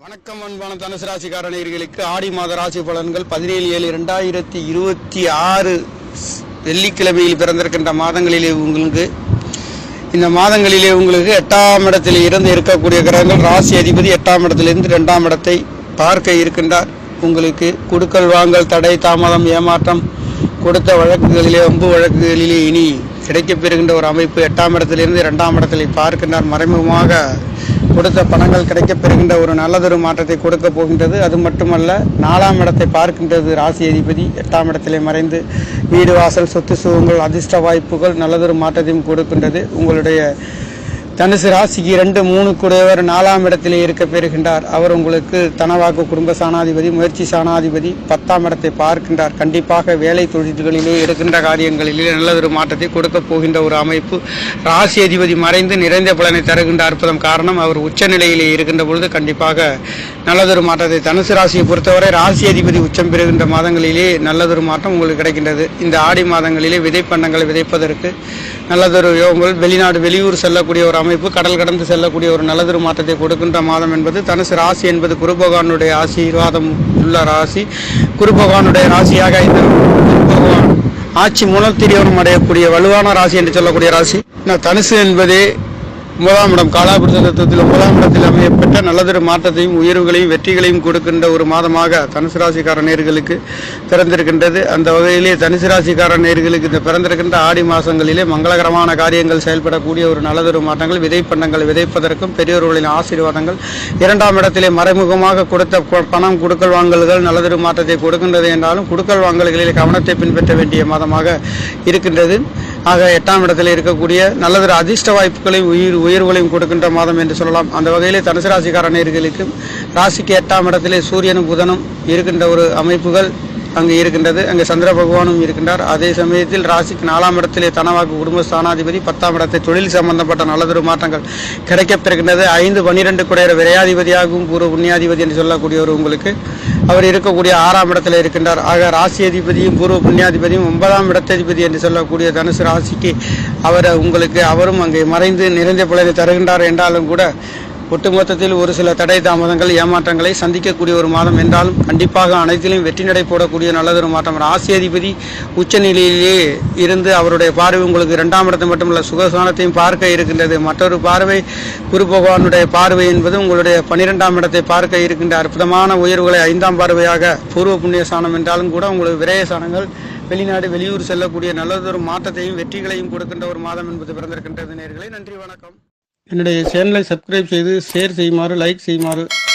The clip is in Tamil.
வணக்கம் அன்பான தனுசு ராசிக்காரர்களுக்கு ஆடி மாத ராசி பலன்கள் 17/7/2026 வெள்ளிக்கிழமையில் பிறந்திருக்கின்ற மாதங்களிலே இந்த மாதங்களிலே உங்களுக்கு 8ஆம் இடத்தில் இருந்து இருக்கக்கூடிய கிரகங்கள் ராசி அதிபதி 8ஆம் இடத்திலிருந்து 2ஆம் இடத்தை பார்க்க இருக்கின்றார். உங்களுக்கு கொடுக்கல் வாங்கல் தடை தாமதம் ஏமாற்றம் கொடுத்த வழக்குகளிலே வம்பு வழக்குகளிலே இனி கிடைக்கப்பெறுகின்ற ஒரு அமைப்பு 8ஆம் இடத்திலிருந்து 2ஆம் இடத்தை பார்க்கின்றார். மறைமுகமாக கொடுத்த பணங்கள் கிடைக்கப்பெறுகின்ற ஒரு நல்லதொரு மாற்றத்தை கொடுக்க போகின்றது. அது மட்டுமல்ல 4ஆம் இடத்தை பார்க்கின்றது ராசி அதிபதி 8ஆம் இடத்திலே மறைந்து வீடு வாசல் சொத்து சுகங்கள் அதிர்ஷ்ட வாய்ப்புகள் நல்லதொரு மாற்றத்தையும் கொடுக்கின்றது. உங்களுடைய தனுசு ராசிக்கு 2, 3 கூடையவர் 4ஆம் இடத்திலே இருக்க பெறுகின்றார். அவர் உங்களுக்கு தனவாக்கு குடும்ப சாணாதிபதி முயற்சி சாணாதிபதி 10ஆம் இடத்தை பார்க்கின்றார். கண்டிப்பாக வேலை தொழில்களிலே இருக்கின்ற காரியங்களிலே நல்லதொரு மாற்றத்தை கொடுக்க போகின்ற ஒரு அமைப்பு. ராசி அதிபதி மறைந்து நிறைந்த பலனை தருகின்ற அற்புதம். காரணம் அவர் உச்ச நிலையிலே இருக்கின்ற பொழுது கண்டிப்பாக நல்லதொரு மாற்றத்தை தனுசு ராசியை பொறுத்தவரை ராசி அதிபதி உச்சம் பெறுகின்ற மாதங்களிலே நல்லதொரு மாற்றம் உங்களுக்கு கிடைக்கின்றது. இந்த ஆடி மாதங்களிலே விதைப்பண்டங்களை விதைப்பதற்கு நல்லதொரு யோகங்கள் வெளிநாடு வெளியூர் செல்லக்கூடிய ஒரு அமைப்பு கடல் கடந்து செல்லக்கூடிய ஒரு நல்லதொரு மாற்றத்தை கொடுக்கின்ற மாதம் என்பது தனுசு ராசி என்பது குரு பகவானுடைய ஆசீர்வாதம் உள்ள ராசி. குரு பகவானுடைய ராசியாக இந்த குரு பகவான் ஆட்சி மூலத்திரியோகம் அடையக்கூடிய வலுவான ராசி என்று சொல்லக்கூடிய ராசி. தனுசு என்பதே 9ஆம் இடம் காலாபுருஷ தத்துவத்தில் 9ஆம் இடத்தில் அமையப்பட்ட நல்லதொரு மாற்றத்தையும் உயர்வுகளையும் வெற்றிகளையும் கொடுக்கின்ற ஒரு மாதமாக தனுசு ராசிக்கார நேயர்களுக்கு பிறந்திருக்கின்றது. அந்த வகையிலே தனுசு ராசிக்கார நேயர்களுக்கு இந்த பிறந்திருக்கின்ற ஆடி மாதங்களிலே மங்களகரமான காரியங்கள் செயல்படக்கூடிய ஒரு நல்லதொரு மாற்றங்கள் விதைப்பண்டங்கள் விதைப்பதற்கும் பெரியோர்களின் ஆசீர்வாதங்கள் 2ஆம் இடத்திலே மறைமுகமாக கொடுத்த பணம் கொடுக்கல் வாங்கல்கள் நல்லதொரு மாற்றத்தை கொடுக்கின்றது என்றாலும் கொடுக்கல் வாங்கல்களிலே கவனத்தை பின்பற்ற வேண்டிய மாதமாக இருக்கின்றது. ஆக 8ஆம் இடத்தில் இருக்கக்கூடிய நல்லதொரு அதிர்ஷ்ட வாய்ப்புகளையும் உயர்வுகளையும் கொடுக்கின்ற மாதம் என்று சொல்லலாம். அந்த வகையிலே தனுசு ராசிக்கார நேயர்களுக்கு ராசிக்கு 8ஆம் இடத்திலே சூரியனும் புதனும் இருக்கின்ற ஒரு அமைப்புகள் அங்கு இருக்கின்றது. அங்கு சந்திர பகவானும் இருக்கின்றார். அதே சமயத்தில் ராசிக்கு 4ஆம் இடத்திலே தனவாக்கு குடும்ப ஸ்தானாதிபதி 10ஆம் இடத்தை தொழில் சம்பந்தப்பட்ட நல்லதொரு மாற்றங்கள் கிடைக்கப்பெறுகின்றது. 5, 12 குடையர் விரையாதிபதியாகவும் பூர்வ புண்ணியாதிபதி என்று சொல்லக்கூடியவர் உங்களுக்கு அவர் இருக்கக்கூடிய 6ஆம் இடத்தில் இருக்கின்றார். ஆக ராசி அதிபதியும் பூர்வ புண்ணியாதிபதியும் 9ஆம் இடத்ததிபதி என்று சொல்லக்கூடிய தனுசு ராசிக்கு அவரும் அங்கே மறைந்து நிறைந்த பலனை தருகின்றார் என்றாலும் கூட ஒட்டுமொத்தத்தில் ஒரு சில தடை தாமதங்கள் ஏமாற்றங்களை சந்திக்கக்கூடிய ஒரு மாதம் என்றாலும் கண்டிப்பாக அனைத்திலும் வெற்றி நடை போடக்கூடிய நல்லதொரு மாற்றம். ராசி அதிபதி உச்ச நிலையிலே இருந்து அவருடைய பார்வை உங்களுக்கு 2ஆம் இடத்தை மட்டுமல்ல சுகஸ்தானத்தையும் பார்க்க இருக்கின்றது. மற்றொரு பார்வை குரு பகவானுடைய பார்வை என்பது உங்களுடைய 12ஆம் இடத்தை பார்க்க இருக்கின்ற அற்புதமான உயர்வுகளை 5ஆம் பார்வையாக பூர்வ புண்ணிய ஸ்தானம் என்றாலும் கூட உங்களுக்கு விரயஸ்தானங்கள் வெளிநாடு வெளியூர் செல்லக்கூடிய நல்லதொரு மாற்றத்தையும் வெற்றிகளையும் கொடுக்கின்ற ஒரு மாதம் என்பது பிறந்திருக்கின்றது. நேயர்களே, நன்றி, வணக்கம். என்னுடைய சேனலை சப்ஸ்கிரைப் செய்து ஷேர் செய்யுமாறு லைக் செய்யுமாறு